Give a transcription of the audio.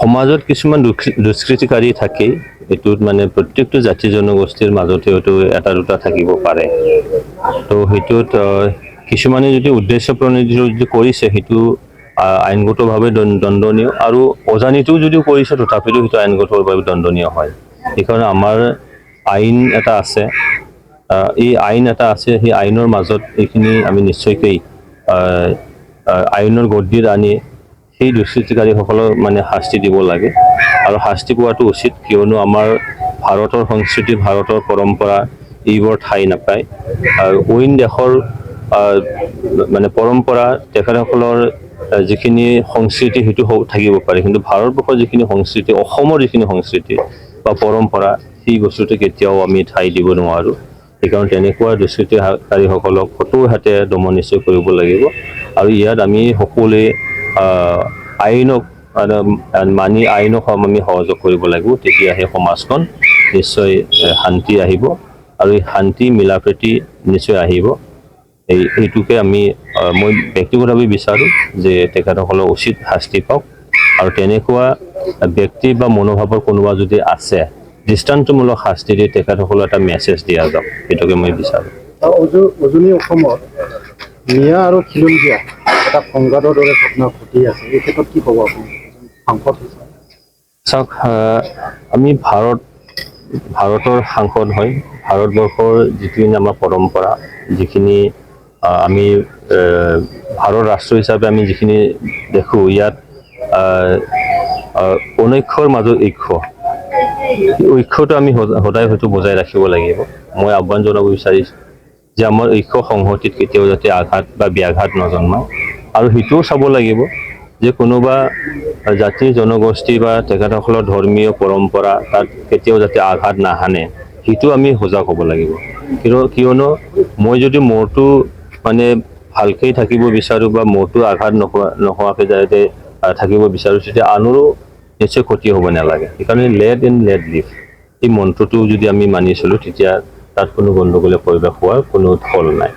সমাজত কিছুমান দুষ্কৃতিকাৰী থাকে, এইটোত মানে প্ৰত্যেকটো জাতি জনগোষ্ঠীৰ মাজতে হয়তো এটা দুটা থাকিব পাৰে। তো সেইটোত কিছুমানে যদি উদ্দেশ্য প্ৰণোদিত যদি কৰিছে সেইটো আইনগতভাৱে দণ্ডনীয়, আৰু অজানিতেও যদি কৰিছে তথাপিতো সেইটো আইনগতভাৱে দণ্ডনীয় হয়। সেইকাৰণে আমাৰ আইন এটা আছে, এই আইন এটা আছে, সেই আইনৰ মাজত এইখিনি আমি নিশ্চয়কৈ আইনৰ গদ্দিত আনি সেই দুষ্কৃতিকাৰীসকলক মানে শাস্তি দিব লাগে, আৰু শাস্তি পোৱাটো উচিত, কিয়নো আমাৰ ভাৰতৰ সংস্কৃতি, ভাৰতৰ পৰম্পৰা এইবোৰ ঠাই নাপায়। আৰু অইন দেশৰ মানে পৰম্পৰা, তেখেতসকলৰ যিখিনি সংস্কৃতি সেইটো থাকিব পাৰে, কিন্তু ভাৰতবৰ্ষৰ যিখিনি সংস্কৃতি, অসমৰ যিখিনি সংস্কৃতি বা পৰম্পৰা, সেই বস্তুটো কেতিয়াও আমি ঠাই দিব নোৱাৰোঁ। সেইকাৰণে তেনেকুৱা দুষ্কৃতিকাৰীসকলক কঠোৰ হাতে দমন নিশ্চয় কৰিব লাগিব, আৰু ইয়াত আমি সকলোৱে আইনক মানি আইনক আমি সহযোগ কৰিব লাগিব। তেতিয়াহে সমাজখন নিশ্চয় শান্তি আহিব, আৰু এই শান্তি মিলা প্ৰীতি নিশ্চয় আহিব। এইটোকে মই ব্যক্তিগতভাৱে বিচাৰোঁ যে তেখেতসকলৰ উচিত শাস্তি পাওক, আৰু তেনেকুৱা ব্যক্তি বা মনোভাৱৰ কোনোবা যদি আছে, দৃষ্টান্তমূলক শাস্তি দি তেখেতসকলৰ এটা মেছেজ দিয়া যাওক, সেইটোকে মই বিচাৰোঁ। উজনি অসমত মিয়া আৰু খিলঞ্জীয়া এটা সংঘাতৰ দৰে ঘটনা ঘটি আছে, এই ক্ষেত্ৰত কি ক'ব আপুনি সাংসদ হিচাপে? চাওক, আমি ভাৰতৰ সাংসদ হয়, ভাৰতবৰ্ষৰ যিখিনি আমাৰ পৰম্পৰা, যিখিনি আমি ভাৰত ৰাষ্ট্ৰ হিচাপে আমি যিখিনি দেখোঁ, ইয়াত অনৈক্যৰ মাজত ঐক্যটো আমি সদায় হয়তো বজাই ৰাখিব লাগিব। মই আহ্বান জনাব বিচাৰিছোঁ যে আমাৰ ঐক্য সংহতিত কেতিয়াও যাতে আঘাত বা ব্যাঘাত নজন্মায়, আৰু সেইটোও চাব লাগিব যে কোনোবা জাতি জনগোষ্ঠী বা তেখেতসকলৰ ধৰ্মীয় পৰম্পৰা তাত কেতিয়াও যাতে আঘাত নাহানে, সেইটো আমি সজাগ হ'ব লাগিব। কিয়নো মই যদি মোৰটো মানে ভালকৈ থাকিব বিচাৰোঁ বা মোৰটো আঘাত নোহোৱাকৈ যাতে থাকিব বিচাৰোঁ, তেতিয়া আনৰো নিশ্চয় ক্ষতি হ'ব নালাগে। সেইকাৰণে লেট এণ্ড লেট লিভ, এই মন্ত্ৰটো যদি আমি মানি চলোঁ, তেতিয়া তাত কোনো গণ্ডগোলীয় পৰিৱেশ হোৱাৰ কোনো থল নাই।